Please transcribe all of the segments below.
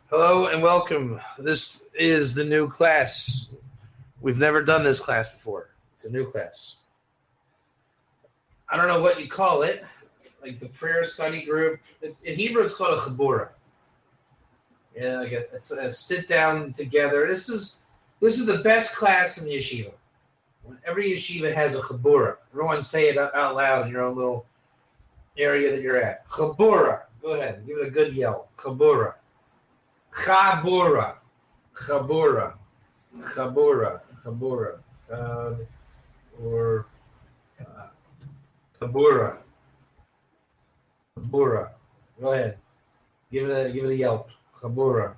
Hello and welcome. This is the new class. We've never done this class before. It's a new class. I don't know what you call it, like the prayer study group. In Hebrew, it's called a chabura. Yeah, it's a sit down together. This is the best class in the yeshiva. Every yeshiva has a chabura. Everyone say it out loud in your own little area that you're at. Chabura. Go ahead, give it a good yell. Chabura. Chabura, chabura, chabura, chabura, or chabura, chabura. Go ahead, give it a yelp. Chabura,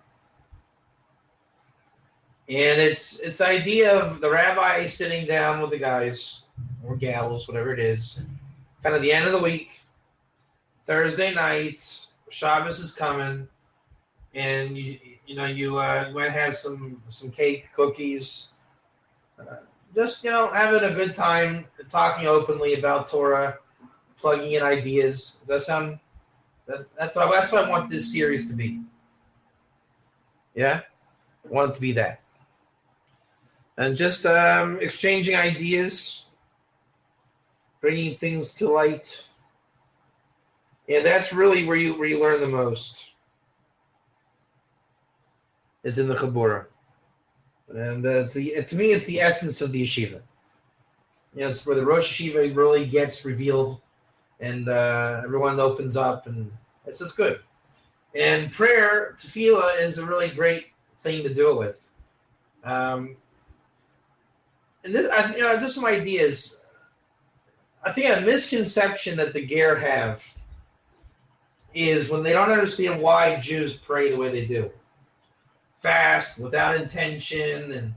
and it's the idea of the rabbi sitting down with the guys or gals, whatever it is, kind of the end of the week, Thursday night. Shabbos is coming. And you might have some cake, cookies, just having a good time, talking openly about Torah, plugging in ideas. Does that sound? That's what I want this series to be. Yeah, I want it to be that, and just exchanging ideas, bringing things to light. Yeah, that's really where you learn the most. Is in the Chabura. And to me, it's the essence of the yeshiva. It's where the Rosh Yeshiva really gets revealed, and everyone opens up, and it's just good. And prayer, tefillah, is a really great thing to do it with. And this, just some ideas. I think a misconception that the Ger have is when they don't understand why Jews pray the way they do. Fast, without intention, and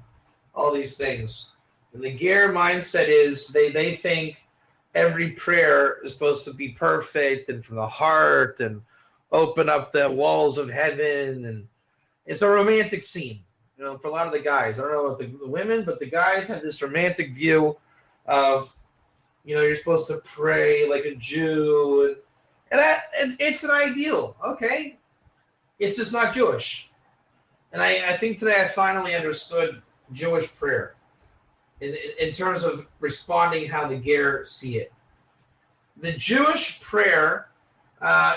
all these things. And the Ger mindset is they think every prayer is supposed to be perfect and from the heart and open up the walls of heaven. And it's a romantic scene, for a lot of the guys. I don't know about the women, but the guys have this romantic view of, you're supposed to pray like a Jew. And it's an ideal, okay? It's just not Jewish. And I think today I finally understood Jewish prayer in terms of responding how the Ger see it. The Jewish prayer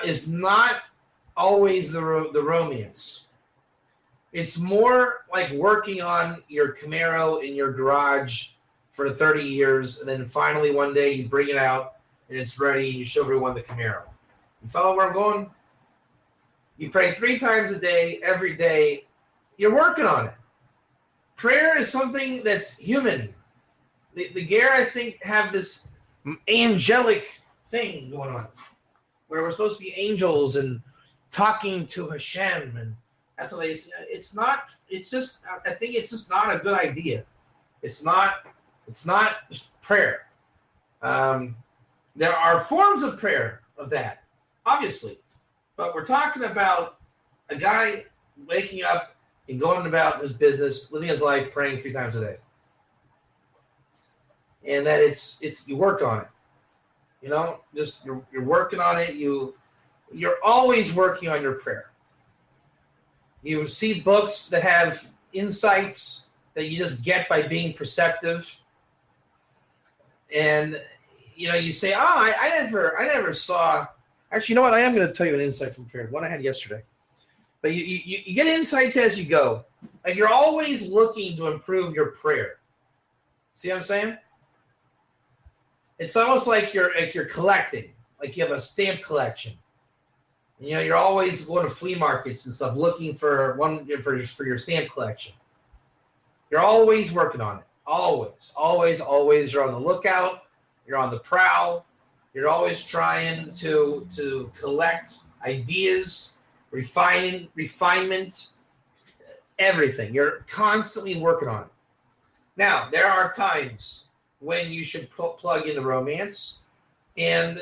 is not always the romance. It's more like working on your Camaro in your garage for 30 years, and then finally one day you bring it out and it's ready and you show everyone the Camaro. You follow where I'm going? You pray 3 times a day, every day. You're working on it. Prayer is something that's human. The Ger, I think, have this angelic thing going on, where we're supposed to be angels and talking to Hashem, and that's what they say. It's not. It's just. I think it's just not a good idea. It's not prayer. There are forms of prayer of that, obviously, but we're talking about a guy waking up and going about his business, living his life, praying 3 times a day. And that it's you work on it. Just you're working on it. You're always working on your prayer. You see books that have insights that you just get by being perceptive. And you say, I never saw. Actually, you know what? I am going to tell you an insight from prayer, one I had yesterday. But you get insights as you go. Like you're always looking to improve your prayer. See what I'm saying? It's almost like you're collecting. Like you have a stamp collection. You're always going to flea markets and stuff looking for your stamp collection. You're always working on it. Always. Always. You're on the lookout. You're on the prowl. You're always trying to collect ideas, refinement, everything. You're constantly working on it. Now, there are times when you should plug in the romance, and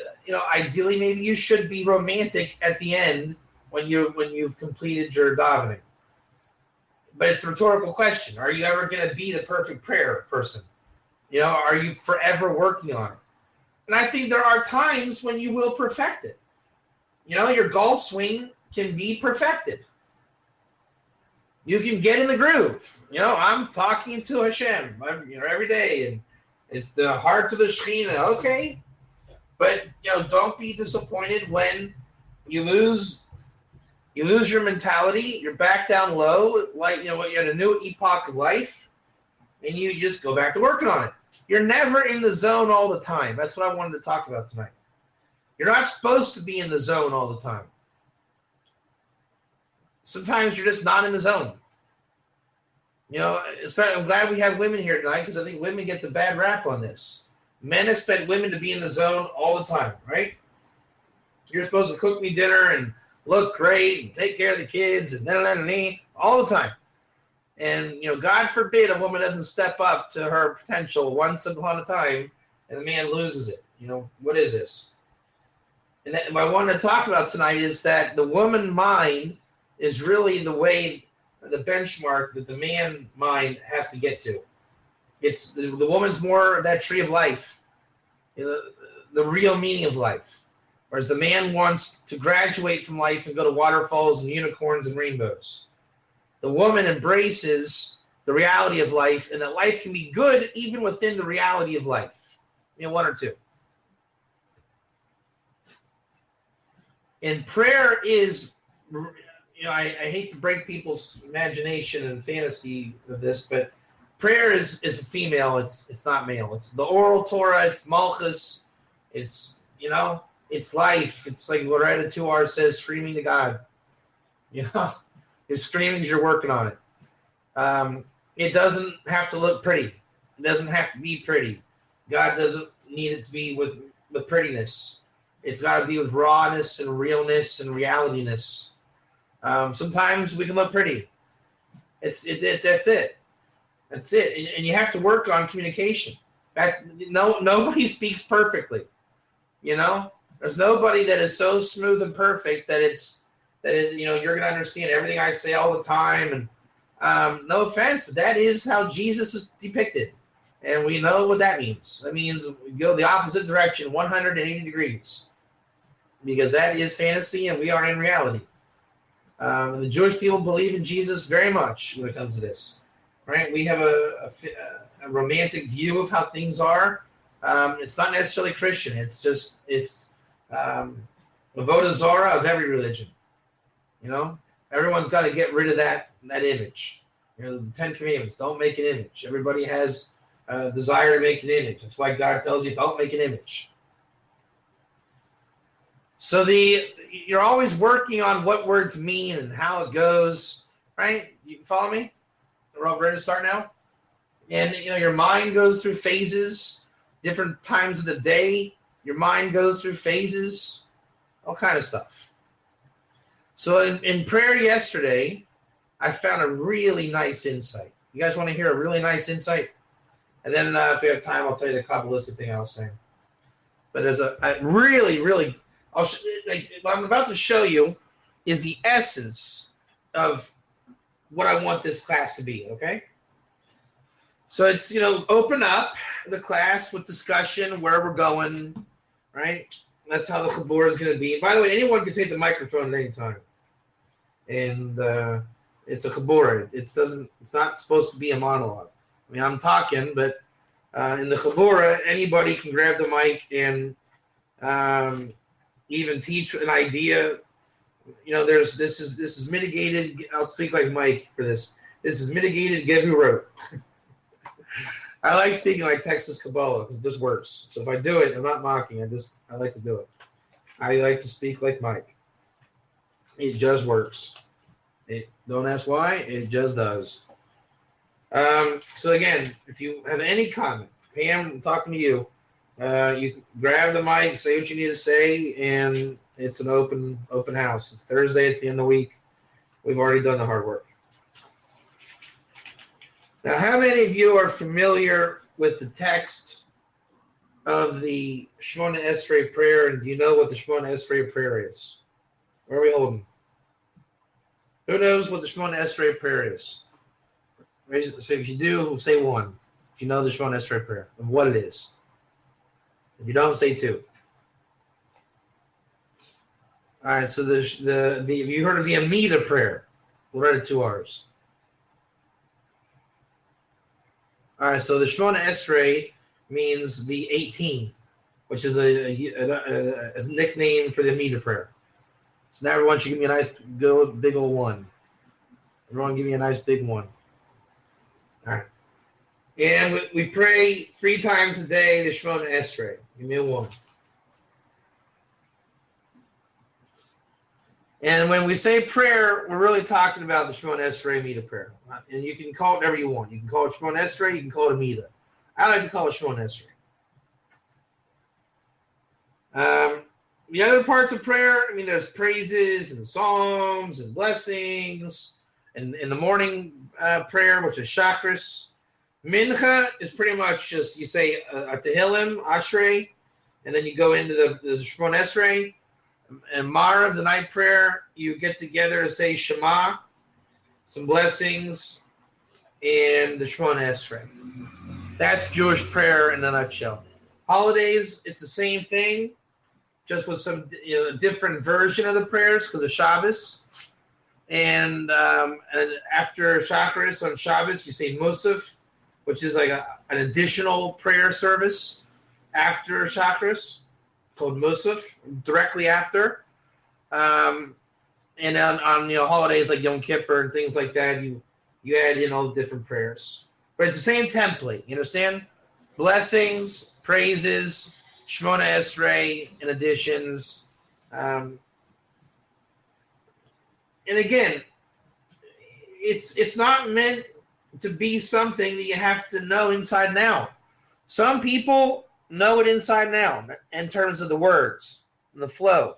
ideally, maybe you should be romantic at the end when you've completed your davening. But it's a rhetorical question: are you ever going to be the perfect prayer person? Are you forever working on it? And I think there are times when you will perfect it. Your golf swing can be perfected. You can get in the groove. I'm talking to Hashem, every day, and it's the heart of the Shekhinah. Okay, but don't be disappointed when you lose your mentality. You're back down low, like you're at a new epoch of life, and you just go back to working on it. You're never in the zone all the time. That's what I wanted to talk about tonight. You're not supposed to be in the zone all the time. Sometimes you're just not in the zone. I'm glad we have women here tonight because I think women get the bad rap on this. Men expect women to be in the zone all the time, right? You're supposed to cook me dinner and look great and take care of the kids and all the time. And, God forbid a woman doesn't step up to her potential once upon a time and the man loses it. What is this? And what I wanted to talk about tonight is that the woman mind is really the benchmark that the man mind has to get to. It's the woman's more of that tree of life, the real meaning of life. Whereas the man wants to graduate from life and go to waterfalls and unicorns and rainbows. The woman embraces the reality of life and that life can be good even within the reality of life. One or two. And prayer is, I hate to break people's imagination and fantasy of this, but prayer is a female. It's not male. It's the oral Torah. It's Malchus. It's, it's life. It's like Loretta 2R says, screaming to God. His screaming as you're working on it. It doesn't have to look pretty. It doesn't have to be pretty. God doesn't need it to be with prettiness. It's got to be with rawness and realness and realityness. Sometimes we can look pretty. That's it. That's it. And you have to work on communication. Nobody speaks perfectly. There's nobody that is so smooth and perfect that you're going to understand everything I say all the time. And no offense, but that is how Jesus is depicted. And we know what that means. That means we go the opposite direction, 180 degrees. Because that is fantasy and we are in reality. The Jewish people believe in Jesus very much when it comes to this. Right? We have a romantic view of how things are. It's not necessarily Christian. It's avodah zarah of every religion. Everyone's got to get rid of that image. The 10 Commandments, don't make an image. Everybody has a desire to make an image. That's why God tells you, don't make an image. So you're always working on what words mean and how it goes, right? You follow me? We're all ready to start now? And, your mind goes through phases, different times of the day. Your mind goes through phases, all kind of stuff. So in prayer yesterday, I found a really nice insight. You guys want to hear a really nice insight? And then if we have time, I'll tell you the Kabbalistic thing I was saying. But there's a really, really... what I'm about to show you is the essence of what I want this class to be, okay? So it's, open up the class with discussion, where we're going, right? That's how the Chabura is going to be. And by the way, anyone can take the microphone at any time. And it's a Chabura. It's not supposed to be a monologue. I mean, I'm talking, but in the Chabura, anybody can grab the mic and even teach an idea. This is mitigated. I'll speak like Mike for this. This is mitigated. Get who wrote. I like speaking like Texas Kabbalah because it just works. So if I do it, I'm not mocking. I like to do it. I like to speak like Mike. It just works. Don't ask why. It just does. So again, if you have any comment, Pam, I'm talking to you. You can grab the mic, say what you need to say, and it's an open house. It's Thursday. It's the end of the week. We've already done the hard work. Now, how many of you are familiar with the text of the Shemona Esrei prayer, and do you know what the Shemona Esrei prayer is? Where are we holding? Who knows what the Shemona Esrei prayer is? So if you do, say one. If you know the Shemona Esrei prayer, of what it is. If you don't, say two. All right, so have you heard of the Amida prayer? We'll read it 2 hours. All right, so the Shemona Esrei means the 18, which is a nickname for the Amida prayer. So now everyone should give me a nice, good, big old one. Everyone give me a nice big one. All right. And we pray 3 times a day the Shemona Esrei. Give me a 1. And when we say prayer, we're really talking about the Shemona Esrei Amida prayer. And you can call it whatever you want. You can call it Shemona Esrei, you can call it Amida. I like to call it Shemona Esrei. The other parts of prayer, I mean, there's praises and psalms and blessings. And in the morning prayer, which is Shachris. Mincha is pretty much just, you say a Tehillim, Ashrei, and then you go into the Shemona Esrei. And Marav, the night prayer, you get together to say Shema, some blessings, and the Shemona Esrei. That's Jewish prayer in a nutshell. Holidays, it's the same thing, just with some different version of the prayers because of Shabbos. And after Shacharis on Shabbos, you say Musaf, which is like an additional prayer service after Shacharis, called Musaf, directly after. And on holidays like Yom Kippur and things like that, you add in all the different prayers. But it's the same template, you understand? Blessings, praises, Shemona Esrei, and additions. And again, it's not meant to be something that you have to know inside and out. Some people know it inside and out in terms of the words and the flow.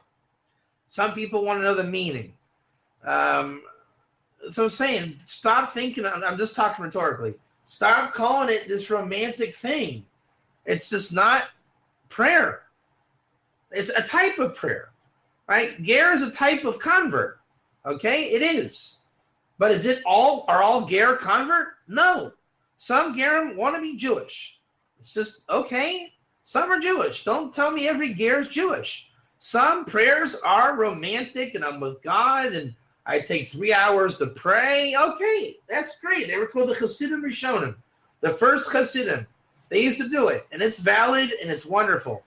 Some people want to know the meaning. So I'm saying, stop thinking, I'm just talking rhetorically, stop calling it this romantic thing. It's just not prayer. It's a type of prayer, right? Ger is a type of convert, okay? It is. But are all Ger convert? No. Some Gerim want to be Jewish. It's just, okay, some are Jewish. Don't tell me every Ger is Jewish. Some prayers are romantic, and I'm with God, and I take 3 hours to pray. Okay, that's great. They were called the Chassidim Rishonim, the first Chassidim. They used to do it, and it's valid, and it's wonderful.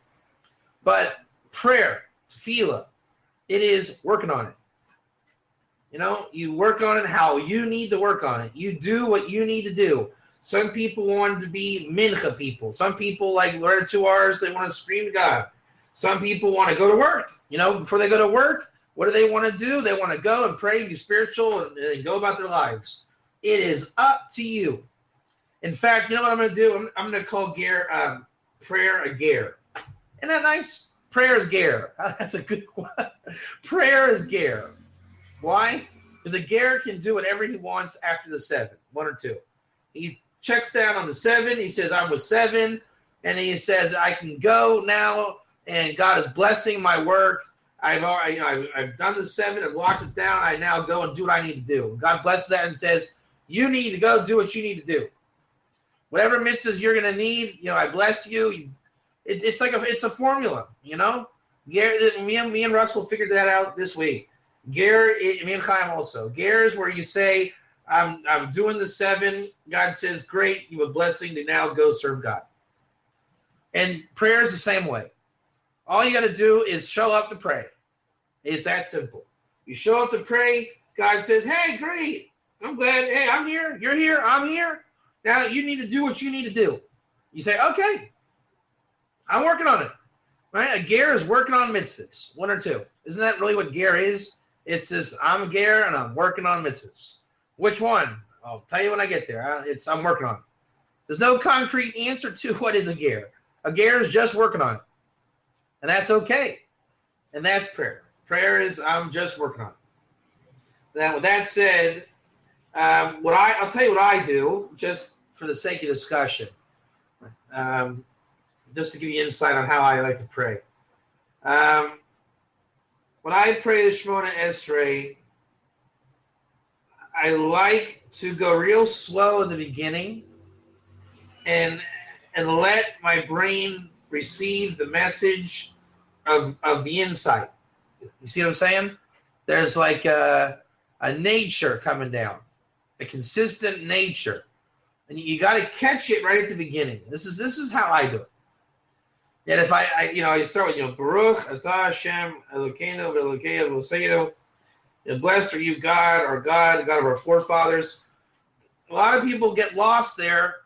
But prayer, tefillah, it is working on it. You work on it how you need to work on it. You do what you need to do. Some people want to be mincha people. Some people, like, learn 2 hours, they want to scream to God. Some people want to go to work. Before they go to work, what do they want to do? They want to go and pray, be spiritual, and go about their lives. It is up to you. In fact, you know what I'm going to do? I'm going to call prayer a ger. Isn't that nice? Prayer is ger. That's a good one. Prayer is ger. Why? Because a ger can do whatever he wants after the 7, 1 or 2. He checks down on the 7. He says, I'm with 7. And he says, I can go now, and God is blessing my work. I've done the 7. I've locked it down. I now go and do what I need to do. God blesses that and says, you need to go do what you need to do. Whatever mitzvahs you're going to need, I bless you. It's like it's a formula, Me and Russell figured that out this week. Ger, me and Chaim also. Ger is where you say, I'm doing the 7. God says, great, you have a blessing to now go serve God. And prayer is the same way. All you got to do is show up to pray. It's that simple. You show up to pray, God says, hey, great. I'm glad. Hey, I'm here. You're here. I'm here. Now you need to do what you need to do. You say, okay, I'm working on it. Right? A ger is working on mitzvahs, 1 or 2. Isn't that really what ger is? It's just, I'm a ger and I'm working on mitzvahs. Which one? I'll tell you when I get there. I'm working on it. There's no concrete answer to what is a ger. A ger is just working on it. And that's okay. And that's prayer. Prayer is, I'm just working on it. Now, with that said, I'll tell you what I do, just for the sake of discussion, just to give you insight on how I like to pray. When I pray the Shemona Esrei, I like to go real slow in the beginning and let my brain receive the message of the insight. You see what I'm saying? There's like a nature coming down, a consistent nature. And you got to catch it right at the beginning. This is how I do it. And if I start with, Baruch atah Hashem Elokeinu v'Elokei Avoseinu. Blessed are you, God, our God, God of our forefathers. A lot of people get lost there.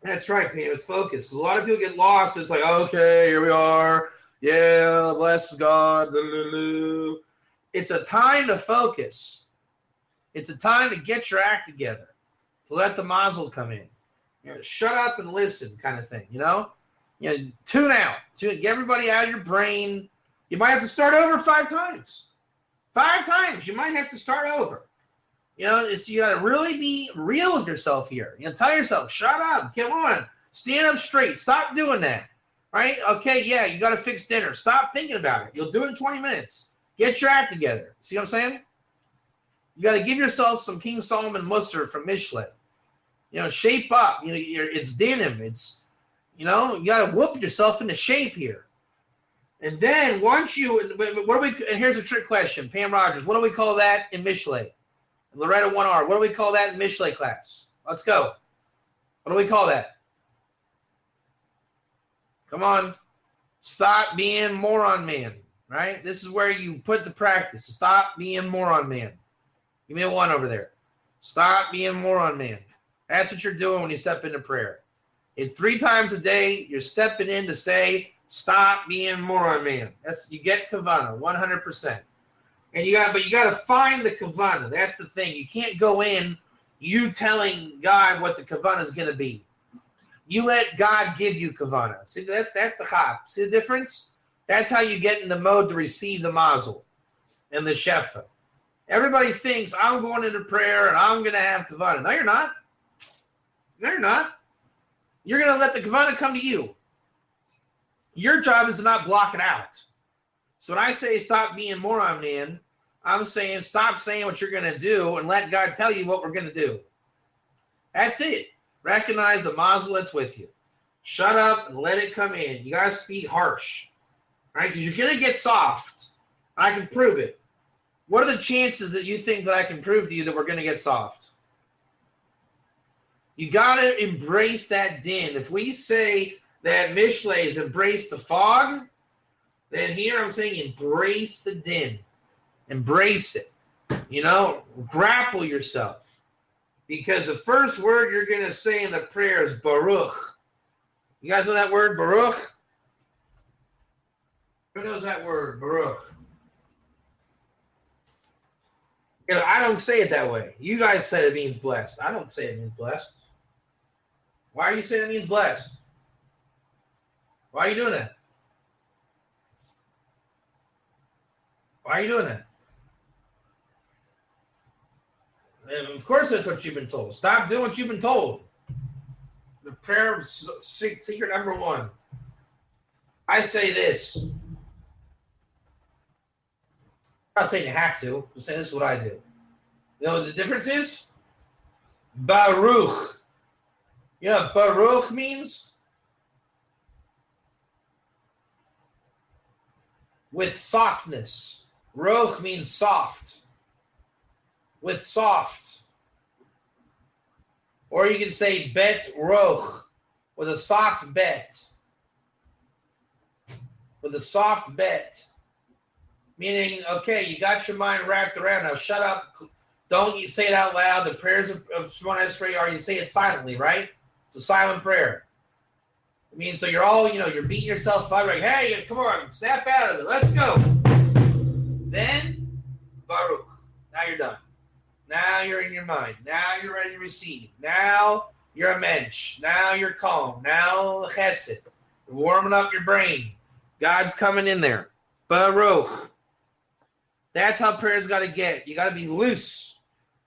That's right, Pam. It's focused. Because a lot of people get lost. It's like, okay, here we are. Yeah, bless God. It's a time to focus. It's a time to get your act together. To let the mazel come in. Shut up and listen kind of thing, tune out. Get everybody out of your brain. You might have to start over 5 times. 5 times. You might have to start over. You got to really be real with yourself here. Tell yourself, shut up. Come on. Stand up straight. Stop doing that. Right? Okay, yeah, you got to fix dinner. Stop thinking about it. You'll do it in 20 minutes. Get your act together. See what I'm saying? You got to give yourself some King Solomon Musar from Mishle. Shape up. It's denim. It's, you got to whoop yourself into shape here. And then once and here's a trick question. Pam Rogers, what do we call that in Mishle? Loretta 1R, what do we call that in Mishle class? Let's go. What do we call that? Come on. Stop being moron man, right? This is where you put the practice. Stop being moron man. Give me a 1 over there. Stop being moron man. That's what you're doing when you step into prayer. It's 3 times a day. You're stepping in to say, stop being moron man. You get kavana, 100%. And you got to find the kavana. That's the thing. You can't go in you telling God what the kavana is going to be. You let God give you kavana. See, that's the chap. See the difference? That's how you get in the mode to receive the mazel and the shefa. Everybody thinks I'm going into prayer and I'm going to have kavana. No, you're not. No, you're not. You're going to let the kavana come to you. Your job is to not block it out. So when I say stop being moron man, I'm saying stop saying what you're going to do and let God tell you what we're going to do. That's it. Recognize the mazel that's with you. Shut up and let it come in. You got to be harsh. Right? Because you're going to get soft. I can prove it. What are the chances that you think that I can prove to you that we're going to get soft? You got to embrace that din. If we say that Mishle is embrace the fog, then here I'm saying embrace the din. Embrace it. Grapple yourself. Because the first word you're going to say in the prayer is Baruch. You guys know that word, Baruch? Who knows that word, Baruch? I don't say it that way. You guys said it means blessed. I don't say it means blessed. Why are you saying it means blessed? Why are you doing that? Why are you doing that? And of course that's what you've been told. Stop doing what you've been told. The prayer of secret number 1. I say this. I'm not saying you have to. I'm saying this is what I do. You know what the difference is? Baruch. You know what Baruch means? With softness. Roch means soft. With soft. Or you can say bet roch. With a soft bet. With a soft bet. Meaning, okay, you got your mind wrapped around. Now shut up. Don't you say it out loud. The prayers of Shemona Esrei are you say it silently, right? It's a silent prayer. I mean, so you're all, you're beating yourself up. Like, hey, come on, snap out of it. Let's go. Then, Baruch. Now you're done. Now you're in your mind. Now you're ready to receive. Now you're a mensch. Now you're calm. Now chesed. You're warming up your brain. God's coming in there. Baruch. That's how prayer's got to get. You got to be loose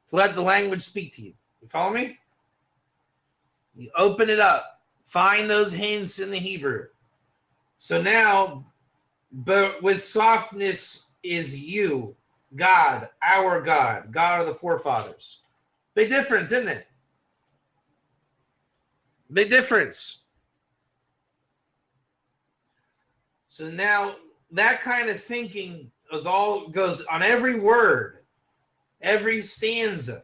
to let the language speak to you. You follow me? You open it up. Find those hints in the Hebrew. So now, but with softness is you, God, our God, God of the forefathers. Big difference, isn't it? Big difference. So now that kind of thinking goes on every word, every stanza.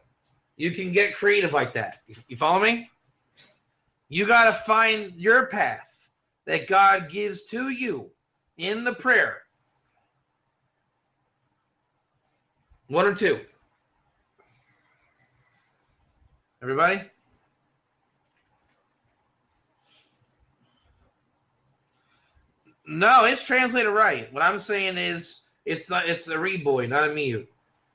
You can get creative like that. You follow me? You got to find your path that God gives to you in the prayer. 1 or 2? Everybody? No, it's translated right. What I'm saying is it's a reboy, not a mute.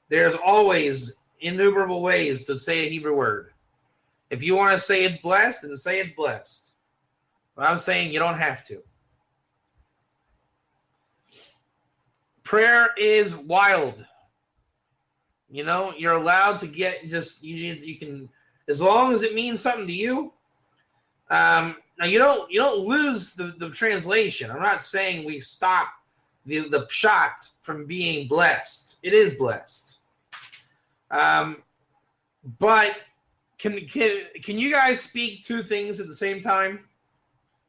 There's always innumerable ways to say a Hebrew word. If you want to say it's blessed, then say it's blessed. But I'm saying you don't have to. Prayer is wild. You know, you're allowed to get you can, as long as it means something to you. Now you don't lose the translation. I'm not saying we stop the shot from being blessed. It is blessed. But can you guys speak two things at the same time?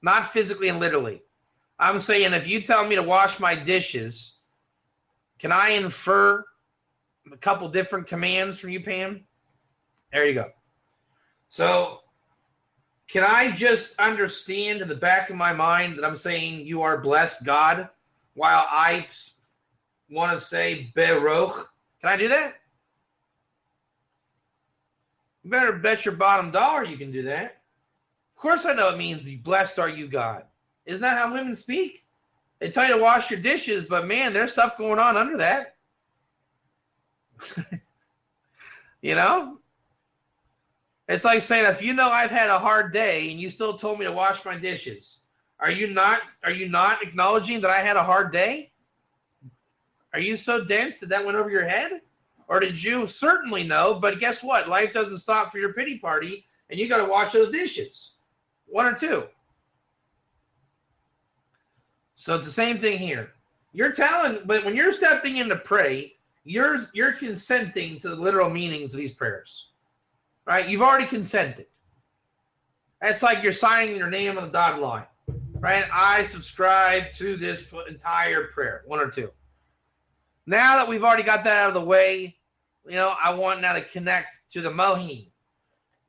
Not physically and literally. I'm saying if you tell me to wash my dishes, can I infer a couple different commands from you, Pam? There you go. So can I just understand in the back of my mind that I'm saying you are blessed, God, while I want to say Baruch? Can I do that? You better bet your bottom dollar you can do that. Of course I know it means blessed are you, God. Isn't that how women speak? They tell you to wash your dishes, but man, there's stuff going on under that. You know? It's like saying, if you know I've had a hard day and you still told me to wash my dishes, are you not acknowledging that I had a hard day? Are you so dense that went over your head? Or did you certainly know, but guess what? Life doesn't stop for your pity party, and you got to wash those dishes. 1 or 2. So it's the same thing here. You're telling, but when you're stepping in to pray, you're consenting to the literal meanings of these prayers. Right? You've already consented. That's like you're signing your name on the dotted line. Right? I subscribe to this entire prayer. 1 or 2. Now that we've already got that out of the way, you know, I want now to connect to the Mohin.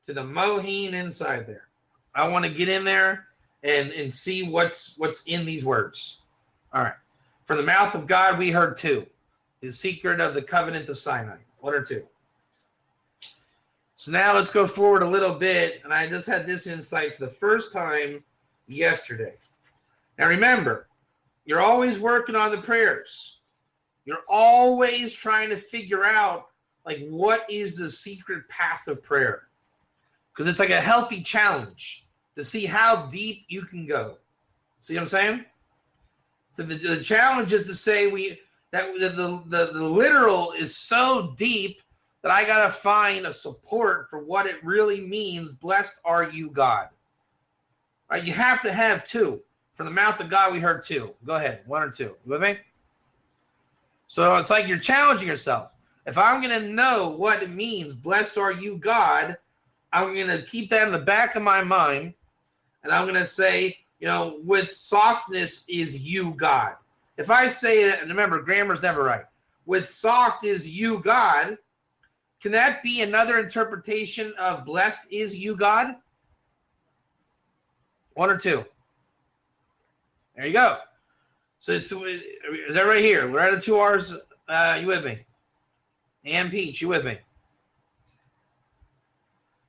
To the Mohin inside there. I want to get in there and see what's in these words. All right. From the mouth of God we heard 2. The secret of the covenant of Sinai. 1 or 2. So now let's go forward a little bit, and I just had this insight for the first time yesterday. Now remember, you're always working on the prayers. You're always trying to figure out, like, what is the secret path of prayer? Because it's like a healthy challenge to see how deep you can go. See what I'm saying? So the challenge is to say that the literal is so deep that I got to find a support for what it really means. Blessed are you, God. Right? You have to have 2. From the mouth of God, we heard 2. Go ahead. 1 or 2. You with me? So it's like you're challenging yourself. If I'm going to know what it means, blessed are you, God, I'm going to keep that in the back of my mind. And I'm going to say, you know, with softness is you, God. If I say that, and remember, grammar's never right. With soft is you, God. Can that be another interpretation of blessed is you, God? 1 or 2. There you go. So is that right here? We're at the 2 R's. You with me? And Peach, you with me?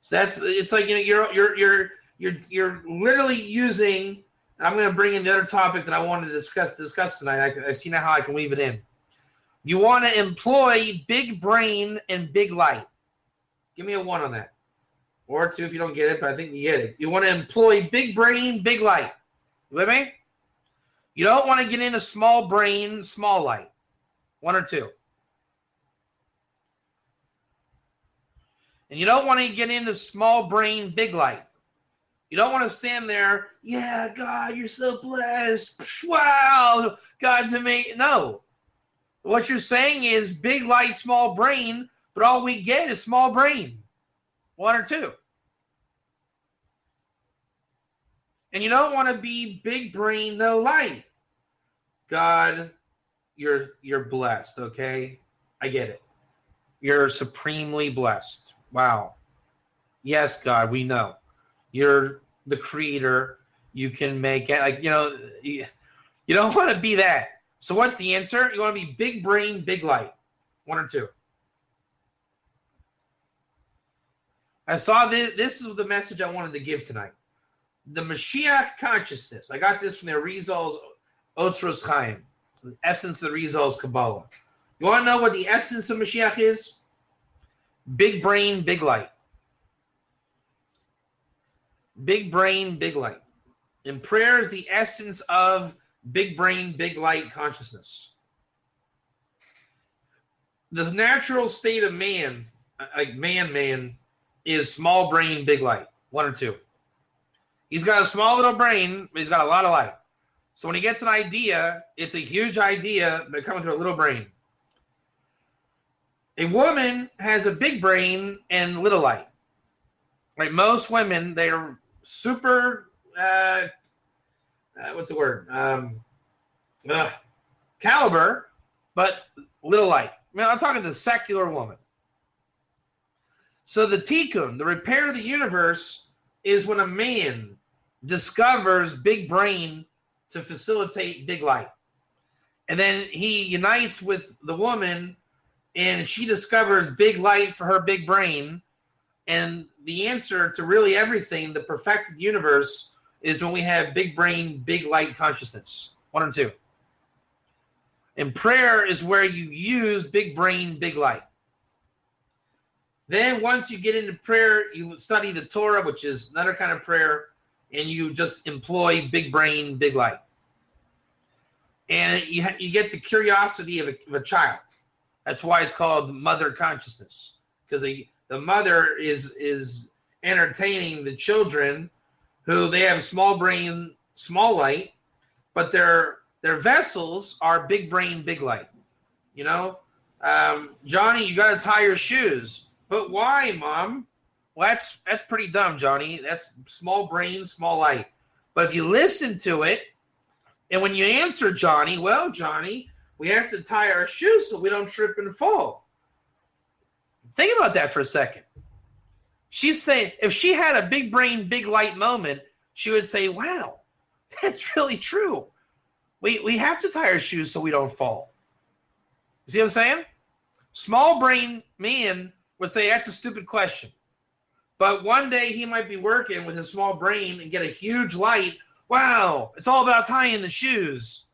So it's like, you know, you're literally using. I'm going to bring in the other topic that I wanted to discuss tonight. I see now how I can weave it in. You want to employ big brain and big light. Give me a 1 on that. Or 2 if you don't get it, but I think you get it. You want to employ big brain, big light. You with me? You don't want to get into small brain, small light. 1 or 2. And you don't want to get into small brain, big light. You don't want to stand there, yeah, God, you're so blessed. Wow, God's amazing. No. What you're saying is big light, small brain, but all we get is small brain. 1 or 2. And you don't want to be big brain, no light. God, you're blessed, okay? I get it. You're supremely blessed. Wow. Yes, God, we know. You're the creator. You can make it. Like, you don't want to be that. So what's the answer? You want to be big brain, big light. One or two. I saw this. This is the message I wanted to give tonight. The Mashiach consciousness. I got this from the Arizal's Otzros Chaim, the essence of the Arizal's Kabbalah. You want to know what the essence of Mashiach is? Big brain, big light. Big brain, big light. And prayer is the essence of big brain, big light consciousness. The natural state of man, like man, is small brain, big light. One or two. He's got a small little brain, but he's got a lot of light. So when he gets an idea, it's a huge idea, but coming through a little brain. A woman has a big brain and little light. Right? Most women, they're super, what's the word? Caliber, but little light. I mean, I'm talking the secular woman. So the tikkun, the repair of the universe, is when a man discovers big brain to facilitate big light. And then he unites with the woman and she discovers big light for her big brain. And the answer to really everything, the perfected universe, is when we have big brain, big light consciousness. One or two. And prayer is where you use big brain, big light. Then once you get into prayer, you study the Torah, which is another kind of prayer, and you just employ big brain, big light. And you get the curiosity of a child. That's why it's called mother consciousness, because the mother is entertaining the children who they have small brain, small light, but their vessels are big brain, big light. Johnny, you got to tie your shoes. But why, Mom? Well, that's pretty dumb, Johnny. That's small brain, small light. But if you listen to it, and when you answer Johnny, well, Johnny, we have to tie our shoes so we don't trip and fall. Think about that for a second. She's saying, if she had a big brain, big light moment, she would say, wow, that's really true. We have to tie our shoes so we don't fall. You see what I'm saying? Small brain man would say, that's a stupid question. But one day he might be working with his small brain and get a huge light. Wow, it's all about tying the shoes.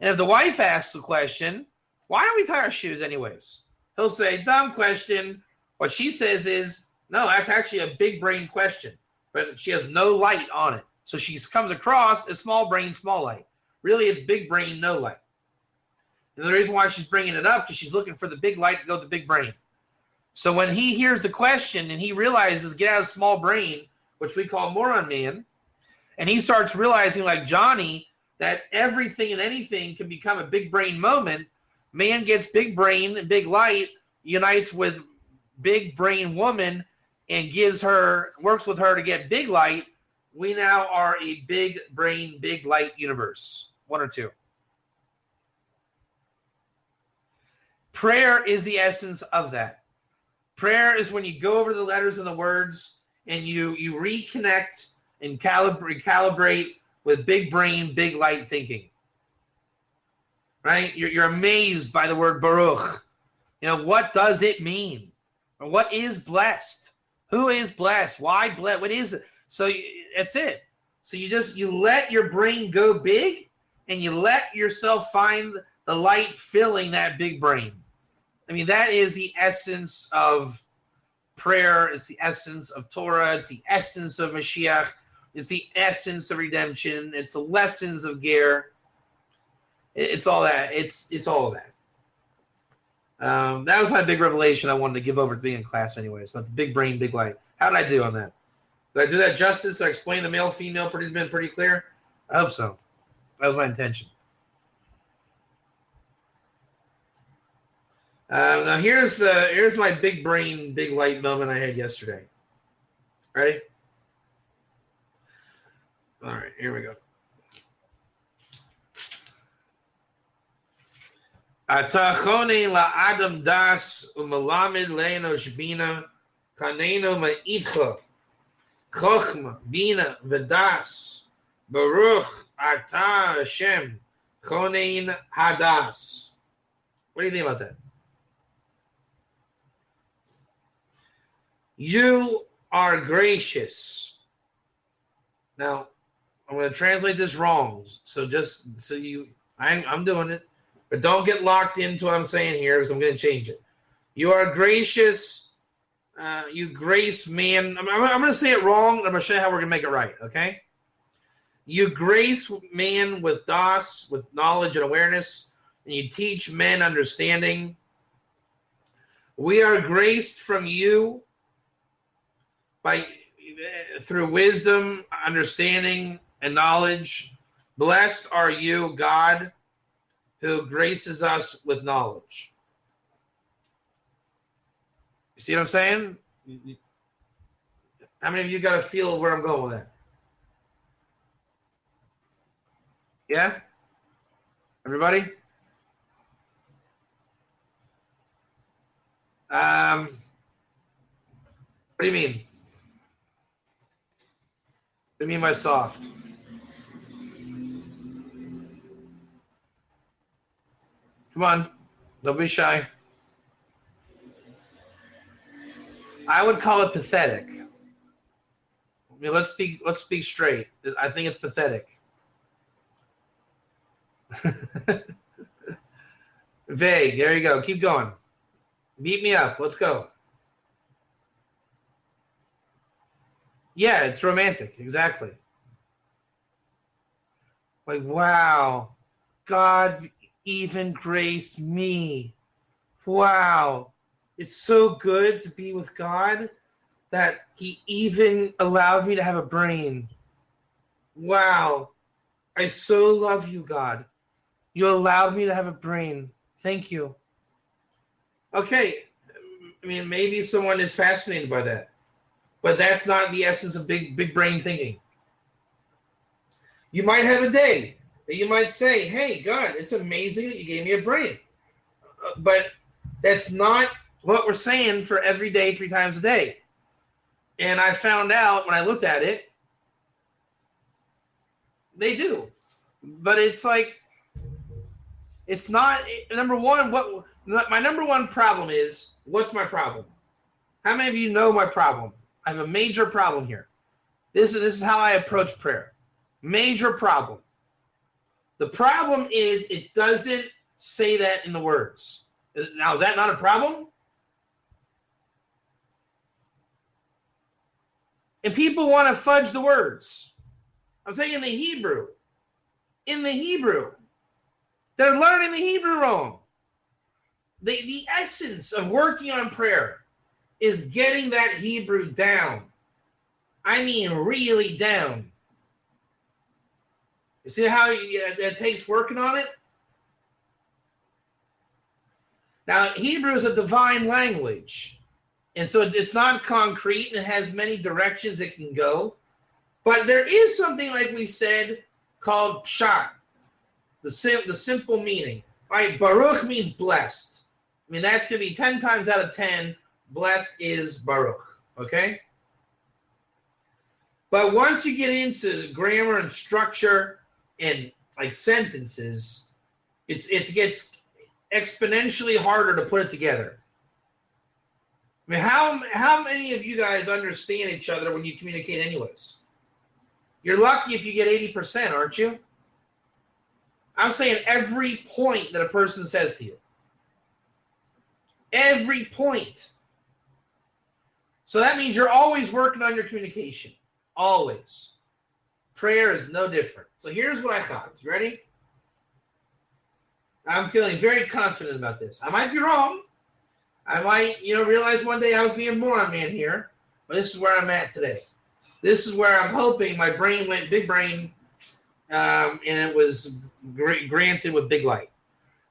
And if the wife asks the question, why don't we tie our shoes anyways? He'll say, dumb question. What she says is, no, that's actually a big brain question. But she has no light on it. So she comes across as small brain, small light. Really, it's big brain, no light. And the reason why she's bringing it up is because she's looking for the big light to go to the big brain. So when he hears the question and he realizes, get out of small brain, which we call moron man, and he starts realizing, like Johnny, that everything and anything can become a big brain moment, man gets big brain and big light, unites with big brain woman, and works with her to get big light. We now are a big brain, big light universe. One or two. Prayer is the essence of that. Prayer is when you go over the letters and the words and you reconnect and calibrate with big brain, big light thinking. Right? You're amazed by the word Baruch. What does it mean? Or what is blessed? Who is blessed? Why blessed? What is it? So that's it. So you let your brain go big and you let yourself find the light filling that big brain. I mean, that is the essence of prayer. It's the essence of Torah. It's the essence of Mashiach. It's the essence of redemption. It's the lessons of Ger. It's all that. It's all of that. That was my big revelation I wanted to give over to being in class anyways, about the big brain, big light. How did I do on that? Did I do that justice? Did I explain the male, female pretty clear? I hope so. That was my intention. Now here's my big brain, big light moment I had yesterday. Ready? All right, here we go. Atachone la Adam das umalamid leino shbina kaneno ma'itcha chochma bina v'das baruch ata Hashem chonein hadas. What do you think about that? You are gracious. Now, I'm going to translate this wrong. So just so I'm doing it. But don't get locked into what I'm saying here because I'm going to change it. You are gracious. You grace man. I'm going to say it wrong. I'm going to show you how we're going to make it right. Okay? You grace man with das, with knowledge and awareness. And you teach men understanding. We are graced from you through wisdom, understanding, and knowledge. Blessed are you, God, who graces us with knowledge. You see what I'm saying? How many of you got a feel of where I'm going with that? Yeah? Everybody? What do you mean? What do you mean by soft? Come on, don't be shy. I would call it pathetic. I mean, let's speak straight. I think it's pathetic. Vague. There you go. Keep going. Beat me up. Let's go. Yeah, it's romantic. Exactly. Like, wow, God even graced me. Wow. It's so good to be with God that he even allowed me to have a brain. Wow. I so love you, God. You allowed me to have a brain. Thank you. Okay. I mean, maybe someone is fascinated by that. But that's not the essence of big brain thinking. You might have a day that you might say, hey, God, it's amazing that you gave me a brain. But that's not what we're saying for every day, 3 times a day. And I found out when I looked at it, they do. But it's like, it's not, number one, my number one problem is, what's my problem? How many of you know my problem? I have a major problem here. This is how I approach prayer. Major problem. The problem is it doesn't say that in the words. Now, is that not a problem? And people want to fudge the words. I'm saying in the Hebrew. In the Hebrew. They're learning the Hebrew wrong. The essence of working on prayer is getting that Hebrew down. I mean, really down. You see how it takes working on it? Now, Hebrew is a divine language. And so it's not concrete and it has many directions it can go. But there is something, like we said, called pshat, the simple meaning. Right? Baruch means blessed. I mean, that's going to be 10 times out of 10, blessed is Baruch. Okay? But once you get into grammar and structure and like sentences, it gets exponentially harder to put it together. I mean, how many of you guys understand each other when you communicate anyways? You're lucky if you get 80%, aren't you? I'm saying every point that a person says to you. Every point. So that means you're always working on your communication. Always. Prayer is no different. So here's what I thought. You ready? I'm feeling very confident about this. I might be wrong. I might, realize one day I was being a moron man here. But this is where I'm at today. This is where I'm hoping my brain went big brain, and it was granted with big light.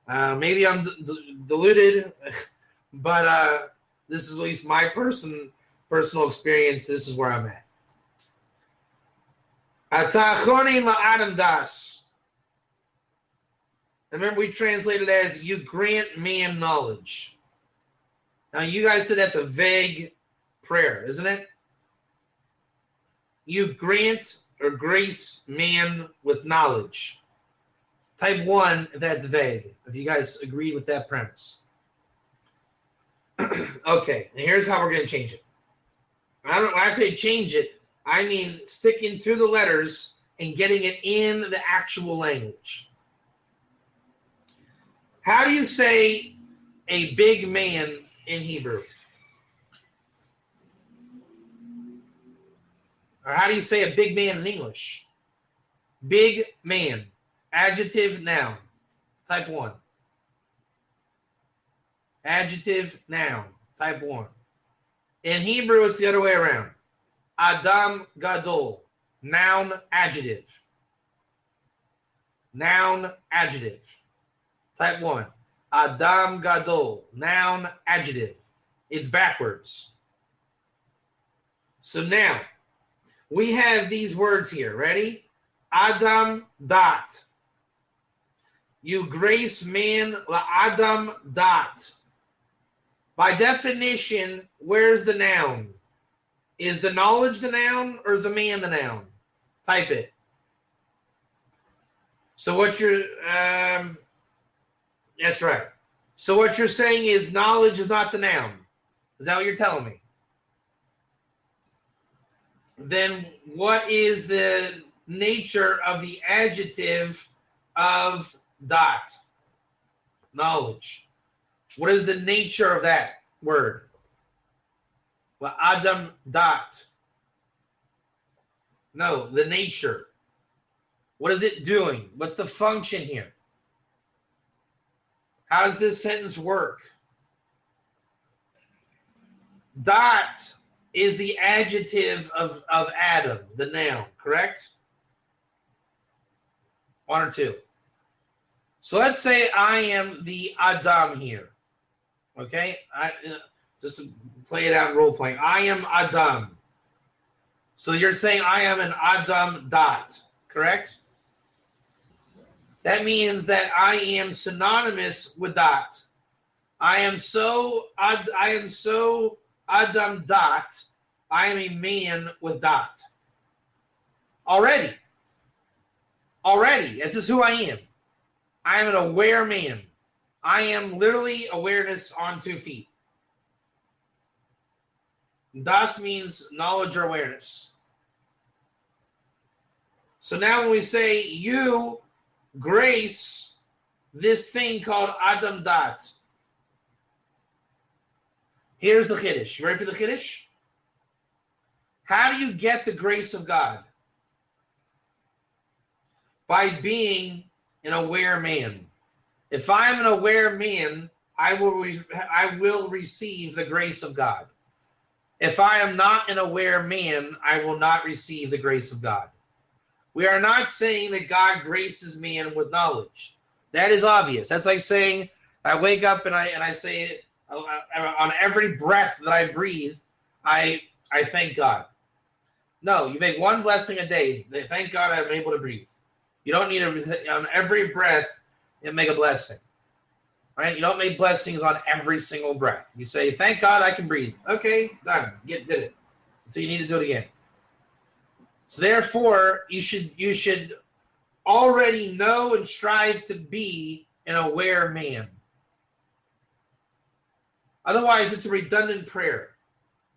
Maybe I'm deluded, but this is at least my personal experience. This is where I'm at. Atachoni la'adam das. And remember, we translated it as you grant man knowledge. Now, you guys said that's a vague prayer, isn't it? You grant or grace man with knowledge. Type 1 if that's vague, if you guys agree with that premise. Okay, and here's how we're going to change it. When I say change it, I mean sticking to the letters and getting it in the actual language. How do you say a big man in Hebrew? Or how do you say a big man in English? Big man. Adjective, noun. Type 1. Adjective, noun. Type 1. In Hebrew, it's the other way around. Adam gadol. Noun, adjective. Noun, adjective. Type 1. Adam gadol. Noun, adjective. It's backwards. So now, we have these words here. Ready? Adam dot. You grace man la Adam dot. By definition, where's the noun? Is the knowledge the noun or is the man the noun? Type it. So what you're, that's right. So what you're saying is knowledge is not the noun. Is that what you're telling me? Then what is the nature of the adjective of dot? Knowledge. What is the nature of that word? Well, Adam dot. No, the nature. What is it doing? What's the function here? How does this sentence work? Dot is the adjective of Adam, the noun, correct? 1 or 2. So let's say I am the Adam here. Okay? Just to play it out role playing. I am Adam. So you're saying I am an Adam dot, correct? That means that I am synonymous with dot. I am so Adam dot. I am a man with dot. Already. This is who I am. I am an aware man. I am literally awareness on 2 feet. Das means knowledge or awareness. So now when we say you grace this thing called Adam dot. Here's the Chiddush. You ready for the Chiddush? How do you get the grace of God? By being an aware man. If I'm an aware man, I will receive the grace of God. If I am not an aware man, I will not receive the grace of God. We are not saying that God graces man with knowledge. That is obvious. That's like saying I wake up and I say on every breath that I breathe, I thank God. No, you make one blessing a day. Thank God I'm able to breathe. You don't need to, on every breath, make a blessing. Right? You don't make blessings on every single breath. You say, thank God I can breathe. Okay, done. Did it. So you need to do it again. So therefore, you should already know and strive to be an aware man. Otherwise, it's a redundant prayer.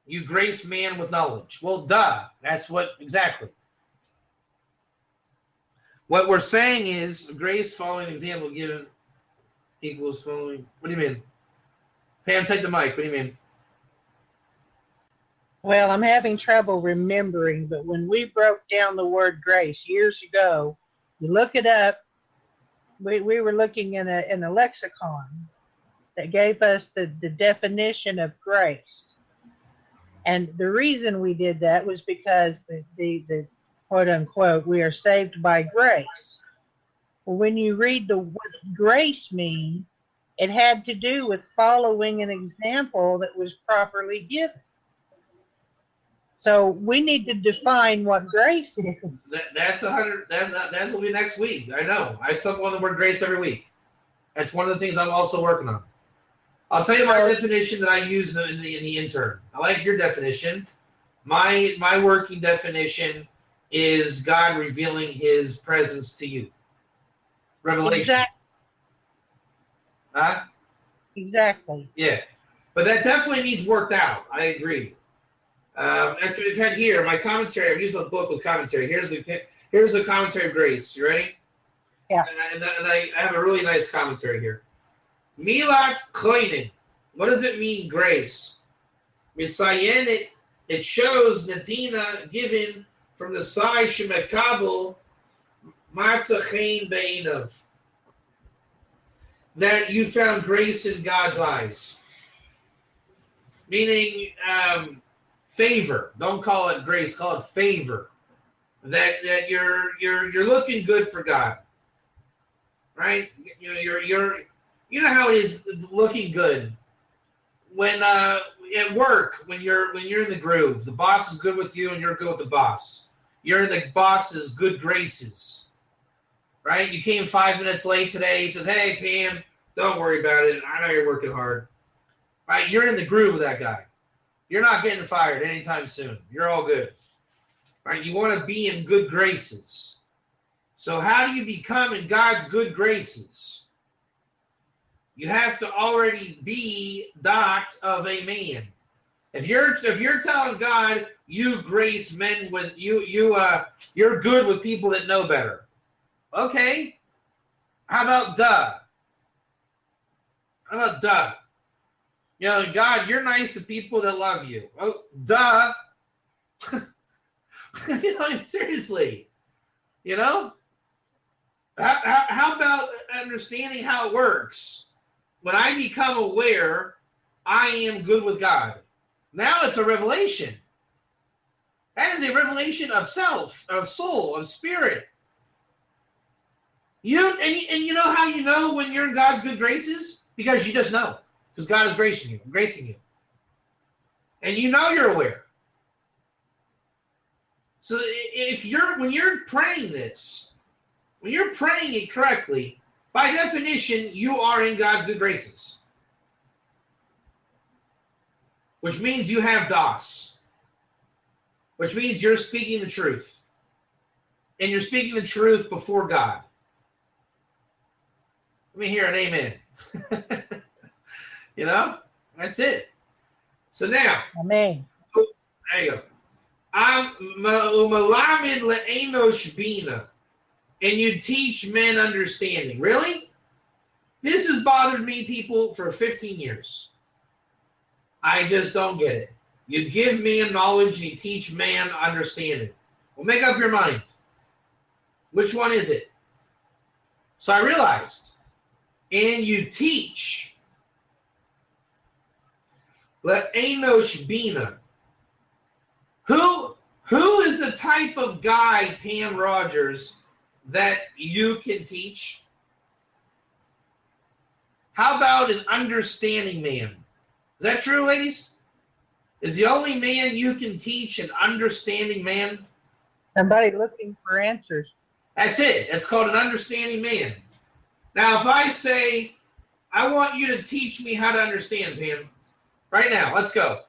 You grace man with knowledge. Well, duh. That's what exactly. What we're saying is grace following the example given equals following. What do you mean? Pam, take the mic. What do you mean? Well, I'm having trouble remembering, but when we broke down the word grace years ago, you look it up. We were looking in a lexicon that gave us the definition of grace. And the reason we did that was because the quote unquote, we are saved by grace. Well, when you read what grace means, it had to do with following an example that was properly given. So we need to define what grace is. That's 100. That's will be next week. I know. I still go on the word grace every week. That's one of the things I'm also working on. I'll tell you my definition that I use in the intern. I like your definition. My working definition is God revealing His presence to you. Revelation. Exactly. Huh? Exactly. Yeah. But that definitely needs worked out. I agree. After we've had here, my commentary, I'm using a book with commentary. Here's the commentary of grace. You ready? Yeah. And I have a really nice commentary here. Milat koinen. What does it mean, grace? Mitzayen, it shows Nadina given from the side Shemekabel Matzachein Be'inav. That you found grace in God's eyes. Meaning favor. Don't call it grace, call it favor. That you're looking good for God. Right? You know how it is looking good. When at work, when you're in the groove, the boss is good with you and you're good with the boss. You're in the boss's good graces. Right? You came 5 minutes late today. He says, "Hey, Pam, don't worry about it. I know you're working hard." Right? You're in the groove with that guy. You're not getting fired anytime soon. You're all good. Right? You want to be in good graces. So how do you become in God's good graces? You have to already be that of a man. If you're telling God you grace men with you're good with people that know better. Okay. How about duh? How about duh? You know, God, you're nice to people that love you. Oh, duh. You know, seriously. You know? How about understanding how it works? When I become aware, I am good with God. Now it's a revelation. That is a revelation of self, of soul, of spirit. You know how you know when you're in God's good graces? Because you just know. Because God is gracing you. And you know you're aware. So when you're praying this, when you're praying it correctly, by definition, you are in God's good graces. Which means you have das. Which means you're speaking the truth. And you're speaking the truth before God. Let me hear an amen. You know? That's it. So now. Amen. There you go. I'm malamin le'enosh bina. And you teach men understanding. Really? This has bothered me, people, for 15 years. I just don't get it. You give man knowledge and you teach man understanding. Well, make up your mind. Which one is it? So I realized. And you teach. Le'enosh bina. Who is the type of guy, Pam Rogers, that you can teach? How about an understanding man? Is that true, ladies? Is the only man you can teach an understanding man? Somebody looking for answers. That's it. It's called an understanding man. Now, if I say, I want you to teach me how to understand, Pam, right now, let's go.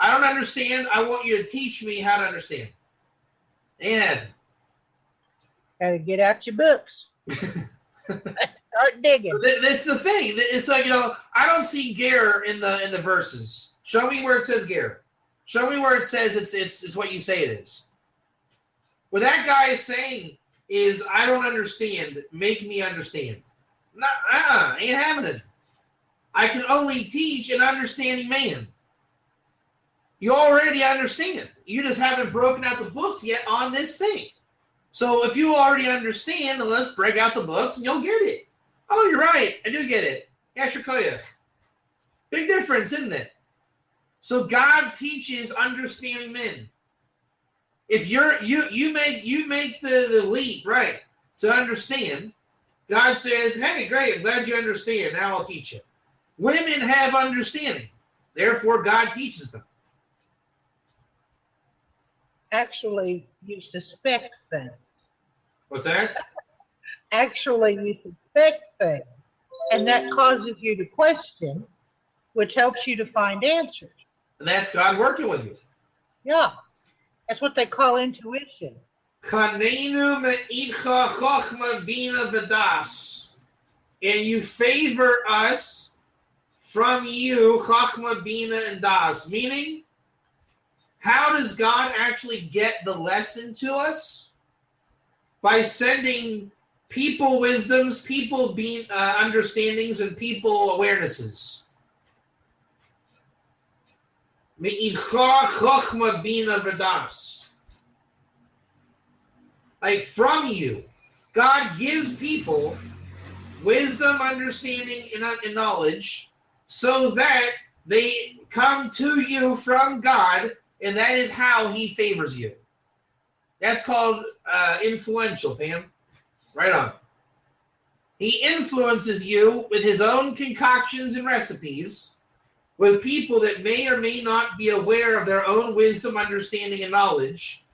I don't understand. I want you to teach me how to understand. And Got to get out your books. Start digging. That's the thing. It's like, you know, I don't see ger in the verses. Show me where it says ger. Show me where it says it's what you say it is. What that guy is saying is, I don't understand. Make me understand. Ain't having it. I can only teach an understanding man. You already understand. You just haven't broken out the books yet on this thing. So if you already understand, then let's break out the books and you'll get it. Oh, you're right. I do get it. Yasher Koyach. Big difference, isn't it? So God teaches understanding men. If you make the leap, right, to understand, God says, hey, great, I'm glad you understand. Now I'll teach you. Women have understanding. Therefore, God teaches them. Actually, you suspect things. What's that? Actually, you suspect things. And that causes you to question, which helps you to find answers. And that's God working with you. Yeah. That's what they call intuition. Chanenu me'idcha chochma bina v'das. And you favor us from you, chochma, bina, and das. Meaning, how does God actually get the lesson to us? By sending people wisdoms, people understandings, and people awarenesses. Me'idcha chochma bina v'das. Like from you, God gives people wisdom, understanding, and knowledge so that they come to you from God, and that is how he favors you. That's called influential, Pam. Right on. He influences you with his own concoctions and recipes with people that may or may not be aware of their own wisdom, understanding, and knowledge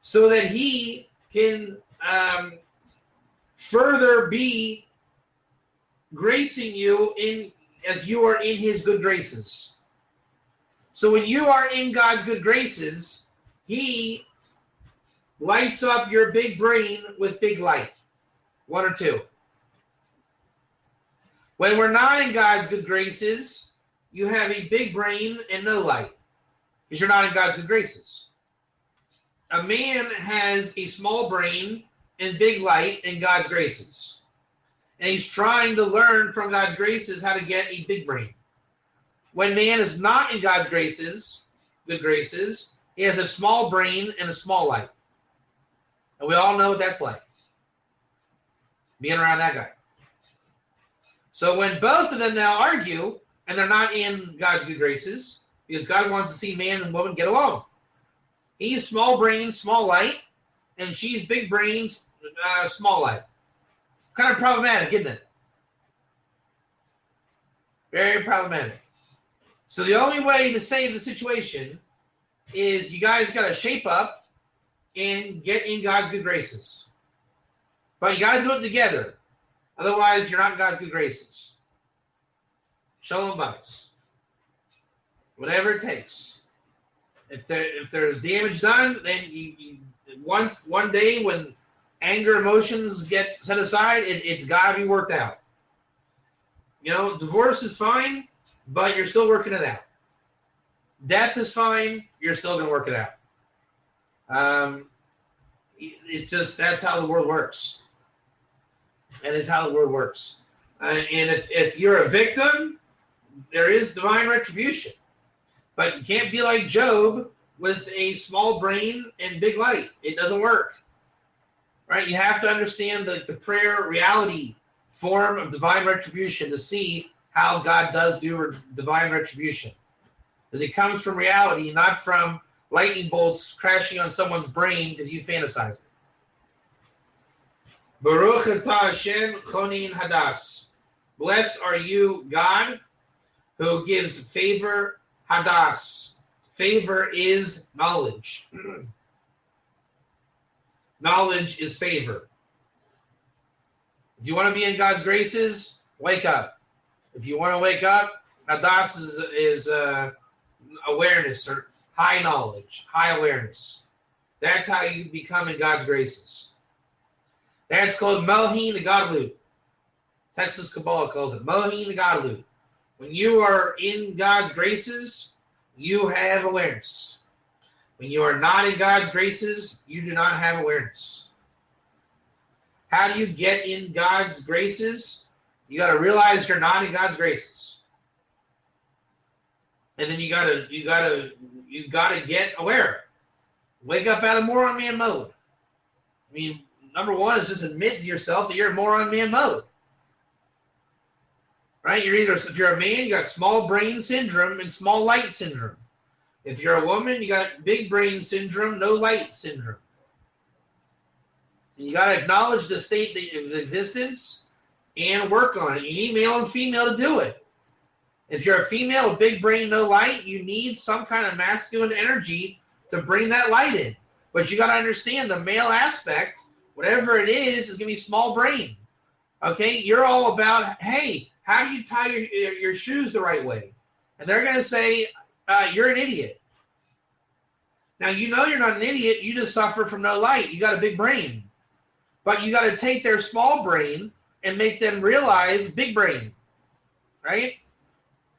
so that he can further be gracing you in as you are in his good graces. So when you are in God's good graces, he lights up your big brain with big light. One or two. When we're not in God's good graces, you have a big brain and no light because you're not in God's good graces. A man has a small brain and big light in God's graces. And he's trying to learn from God's graces how to get a big brain. When man is not in God's graces, good graces, he has a small brain and a small light. And we all know what that's like, being around that guy. So when both of them now argue, and they're not in God's good graces, because God wants to see man and woman get along. He's small brain, small light, and she's big brains, small light. Kind of problematic, isn't it? Very problematic. So the only way to save the situation is you guys got to shape up and get in God's good graces. But you got to do it together. Otherwise, you're not in God's good graces. Shalom bites. Whatever it takes. If there's damage done, then one day when anger emotions get set aside, it's got to be worked out. You know, divorce is fine, but you're still working it out. Death is fine, you're still going to work it out. That's how the world works. That is how the world works. And if you're a victim, there is divine retribution. But you can't be like Job with a small brain and big light. It doesn't work. Right? You have to understand the prayer reality form of divine retribution to see how God does do divine retribution. Because it comes from reality, not from lightning bolts crashing on someone's brain because you fantasize it. Baruch atah Hashem chonin hadas. Blessed are you, God, who gives favor hadas. Favor is knowledge. Knowledge is favor. If you want to be in God's graces, wake up. If you want to wake up, hadas is awareness or high knowledge, high awareness. That's how you become in God's graces. That's called Mohin Gadlut. Texas Kabbalah calls it Mohin Gadlut. When you are in God's graces, you have awareness. When you are not in God's graces, you do not have awareness. How do you get in God's graces? You got to realize you're not in God's graces. And then you gotta get aware. Wake up out of moron man mode. I mean, number one is just admit to yourself that you're in moron man mode. Right? If you're a man, you got small brain syndrome and small light syndrome. If you're a woman, you got big brain syndrome, no light syndrome. And you got to acknowledge the state of existence and work on it. You need male and female to do it. If you're a female with big brain, no light, you need some kind of masculine energy to bring that light in. But you got to understand the male aspect, whatever it is going to be small brain. Okay, you're all about, hey, how do you tie your shoes the right way? And they're going to say, you're an idiot. Now, you know you're not an idiot. You just suffer from no light. You got a big brain. But you got to take their small brain and make them realize big brain, right?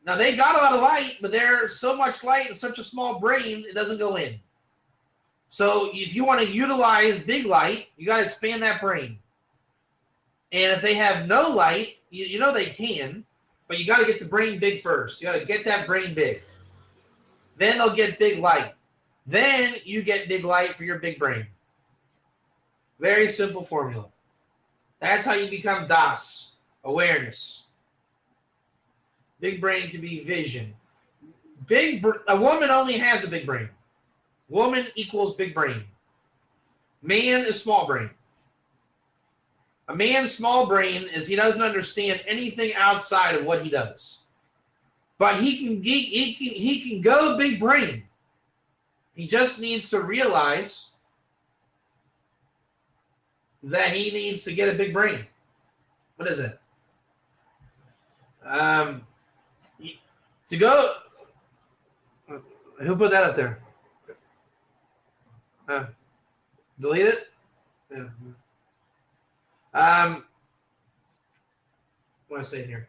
Now, they got a lot of light, but there's so much light and such a small brain, it doesn't go in. So if you want to utilize big light, you got to expand that brain. And if they have no light, you know they can, but you got to get the brain big first. You got to get that brain big. Then they'll get big light. Then you get big light for your big brain. Very simple formula. That's how you become DAS, awareness. Big brain can be vision. A woman only has a big brain. Woman equals big brain. Man is small brain. A man's small brain is he doesn't understand anything outside of what he does. But he can go big brain. He just needs to realize that he needs to get a big brain. What is it? To go. Who put that up there? Delete it? Yeah. What am I saying here?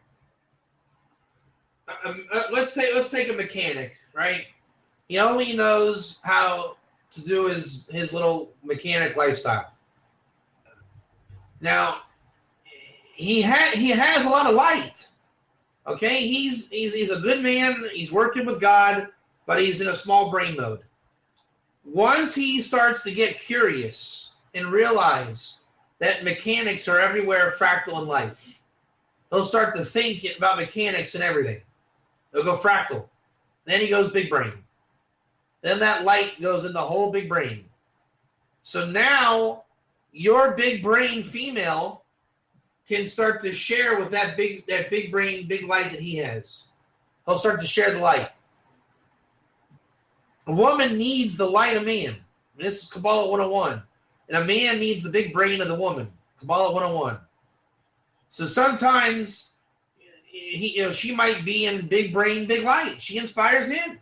Let's take a mechanic, right? He only knows how to do his little mechanic lifestyle. Now, he has a lot of light. Okay, he's a good man. He's working with God, but he's in a small brain mode. Once he starts to get curious and realize that mechanics are everywhere fractal in life, he'll start to think about mechanics and everything. He'll go fractal. Then he goes big brain. Then that light goes in the whole big brain. So now your big brain female can start to share with that big brain, big light that he has. He'll start to share the light. A woman needs the light of man. And this is Kabbalah 101. And a man needs the big brain of the woman. Kabbalah 101. So sometimes she might be in big brain, big light. She inspires him.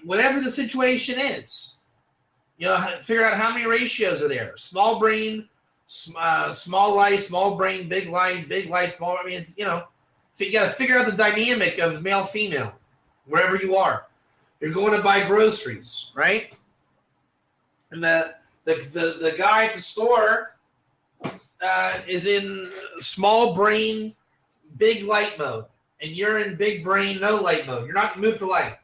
Whatever the situation is. Figure out how many ratios are there. Small brain, small light, small brain, big light, small. I mean, it's, you got to figure out the dynamic of male, female, wherever you are. You're going to buy groceries, right? And the guy at the store is in small brain, big light mode, and you're in big brain, no light mode. You're not in the mood for light.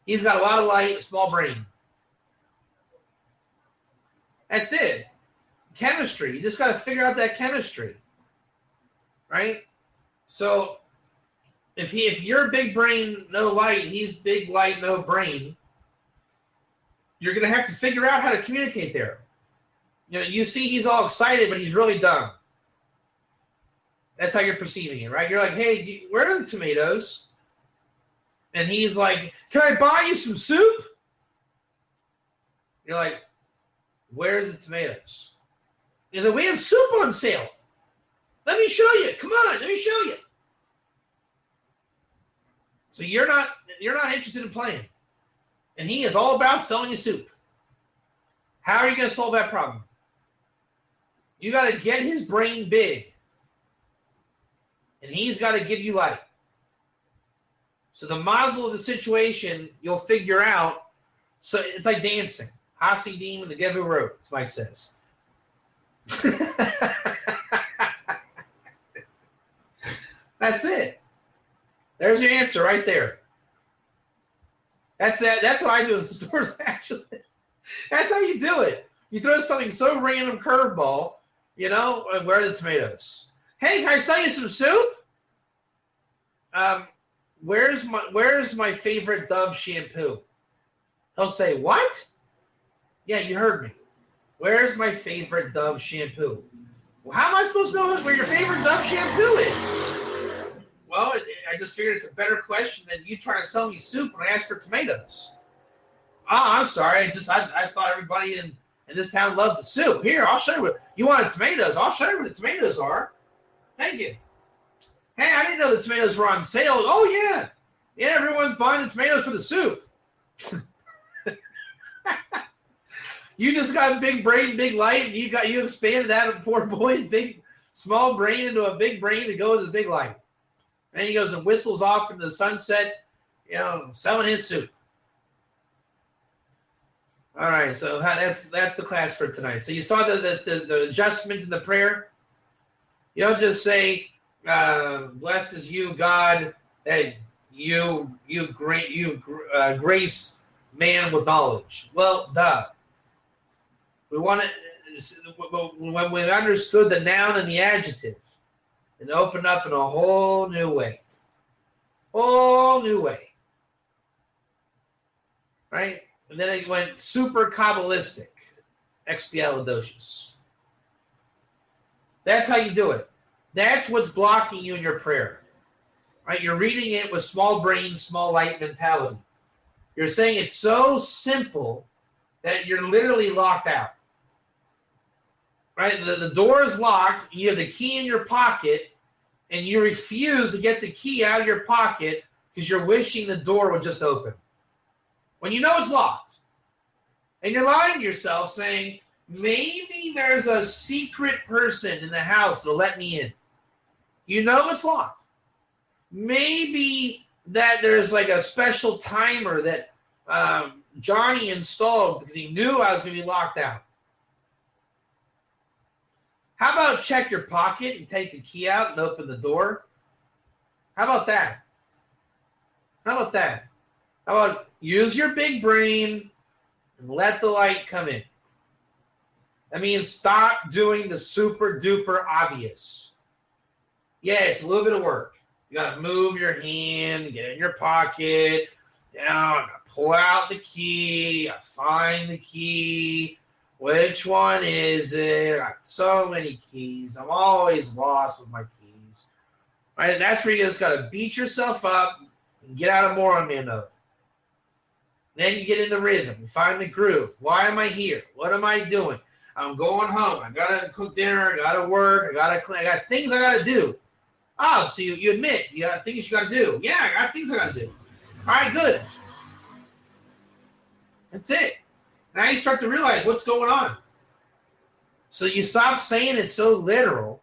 He's got a lot of light, small brain. That's it. Chemistry. You just got to figure out that chemistry, right? So if you're big brain, no light, he's big light, no brain, you're going to have to figure out how to communicate there. You see he's all excited, but he's really dumb. That's how you're perceiving it, right? You're like, hey, where are the tomatoes? And he's like, can I buy you some soup? You're like, where's the tomatoes? He's like, we have soup on sale. Let me show you. Come on, let me show you. So you're not interested in playing. And he is all about selling you soup. How are you going to solve that problem? You got to get his brain big. And he's got to give you light. So the mazel of the situation, you'll figure out. So it's like dancing. Hasidim and the Gevu wrote, as Mike says. That's it. There's your answer right there. That's what I do in the stores, actually. That's how you do it. You throw something so random, curveball, where are the tomatoes? Hey, can I sell you some soup? Where's my favorite Dove shampoo? He'll say, what? Yeah, you heard me. Where's my favorite Dove shampoo? Well, how am I supposed to know where your favorite Dove shampoo is? Well, I just figured it's a better question than you trying to sell me soup when I asked for tomatoes. Oh, I'm sorry. I thought everybody in this town loved the soup. Here, I'll show you. You wanted tomatoes? I'll show you where the tomatoes are. Thank you. Hey, I didn't know the tomatoes were on sale. Oh, yeah. Yeah, everyone's buying the tomatoes for the soup. You just got big brain, big light, and you expanded that poor boy's big, small brain into a big brain to go with his big light. And he goes and whistles off into the sunset, selling his soup. All right, so that's the class for tonight. So you saw the adjustment in the prayer. You don't just say, "Blessed is you, God, that you grace man with knowledge." Well, duh. We want to when we understood the noun and the adjective, and opened up in a whole new way. Whole new way. Right? And then it went super Kabbalistic, expialidocious. That's how you do it. That's what's blocking you in your prayer. Right? You're reading it with small brain, small light mentality. You're saying it's so simple that you're literally locked out. Right? The door is locked, and you have the key in your pocket, and you refuse to get the key out of your pocket because you're wishing the door would just open. When you know it's locked. And you're lying to yourself saying, maybe there's a secret person in the house that'll let me in. You know it's locked. Maybe that there's like a special timer that Johnny installed because he knew I was going to be locked out. How about check your pocket and take the key out and open the door? How about that? How about that? How about use your big brain and let the light come in? That means stop doing the super duper obvious. Yeah, it's a little bit of work. You got to move your hand, get in your pocket, pull out the key, find the key. Which one is it? I got so many keys. I'm always lost with my keys. Right? That's where you just got to beat yourself up and get out of moron man mode. Then you get in the rhythm. You find the groove. Why am I here? What am I doing? I'm going home. I got to cook dinner. I got to work. I got to clean. I got things I got to do. Oh, so you admit you got things you got to do. Yeah, I got things I got to do. All right, good. That's it. Now you start to realize what's going on. So you stop saying it so literal,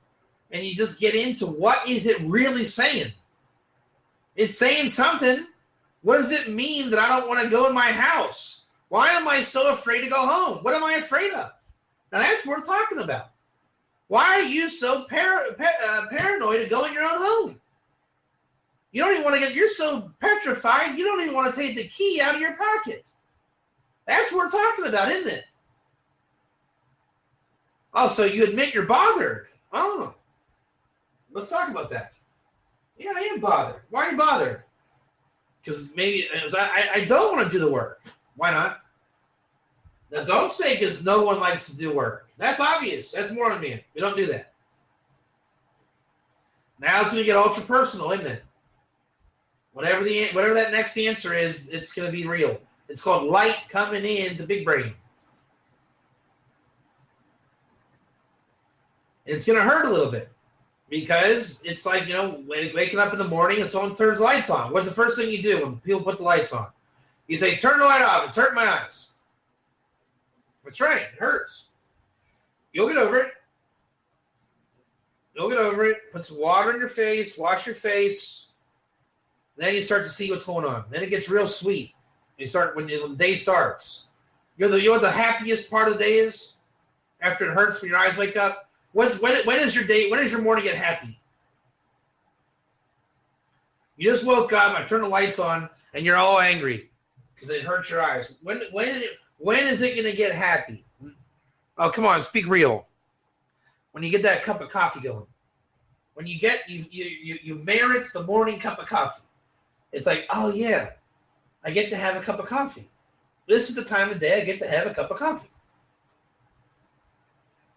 and you just get into what is it really saying. It's saying something. What does it mean that I don't want to go in my house? Why am I so afraid to go home? What am I afraid of? Now that's what we're talking about. Why are you so paranoid to go in your own home? You don't even want to get, you're so petrified, you don't even want to take the key out of your pocket. That's what we're talking about, isn't it? Oh, so you admit you're bothered. Oh, let's talk about that. Yeah, I am bothered. Why are you bothered? Because maybe I don't want to do the work. Why not? Now, don't say because no one likes to do work. That's obvious. That's more than me. We don't do that. Now it's going to get ultra personal, isn't it? Whatever that next answer is, it's going to be real. It's called light coming in to big brain. And it's going to hurt a little bit because it's like, waking up in the morning and someone turns the lights on. What's the first thing you do when people put the lights on? You say, turn the light off. It's hurting my eyes. That's right. It hurts. You'll get over it. You'll get over it. Put some water in your face. Wash your face. Then you start to see what's going on. Then it gets real sweet. You start when the day starts. You know what the happiest part of the day is? After it hurts when your eyes wake up? When is your day? When does your morning get happy? You just woke up, I turned the lights on, and you're all angry because it hurts your eyes. When is it going to get happy? Oh, come on, speak real. When you get that cup of coffee going. When you get you merit the morning cup of coffee. It's like, oh yeah, I get to have a cup of coffee. This is the time of day I get to have a cup of coffee.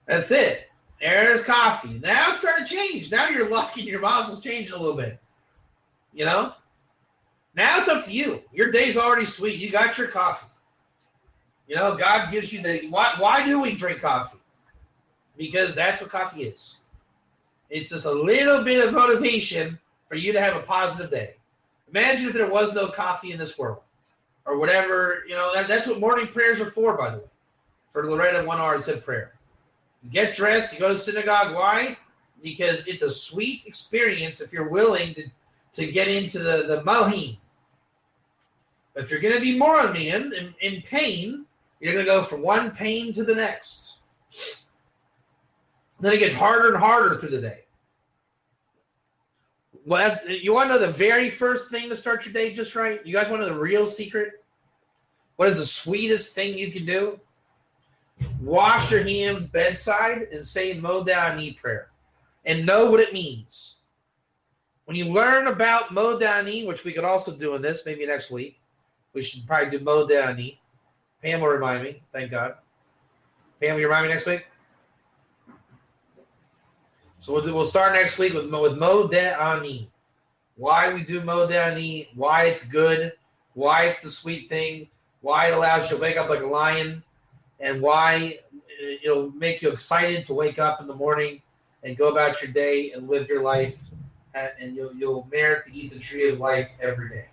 That's it. There's coffee. Now it's starting to change. Now you're locking your muscles changing a little bit. Now it's up to you. Your day's already sweet. You got your coffee. God gives you why do we drink coffee? because that's what coffee is. It's just a little bit of motivation for you to have a positive day. Imagine if there was no coffee in this world, or whatever. That's what morning prayers are for, by the way. For Loretta 1 hour said prayer. You get dressed, you go to synagogue. Why? Because it's a sweet experience if you're willing to get into the mohim. If you're going to be moranim, in pain, you're going to go from one pain to the next. Then it gets harder and harder through the day. Well, you want to know the very first thing to start your day just right? You guys want to know the real secret? What is the sweetest thing you can do? Wash your hands bedside and say Modeh Ani prayer. And know what it means. When you learn about Modeh Ani, which we could also do in this, maybe next week, we should probably do Modeh Ani. Pam will remind me. Thank God. Pam, will you remind me next week? So we'll start next week with Modeh Ani. Why we do Modeh Ani, why it's good, why it's the sweet thing, why it allows you to wake up like a lion, and why it'll make you excited to wake up in the morning and go about your day and live your life, and you'll merit to eat the tree of life every day.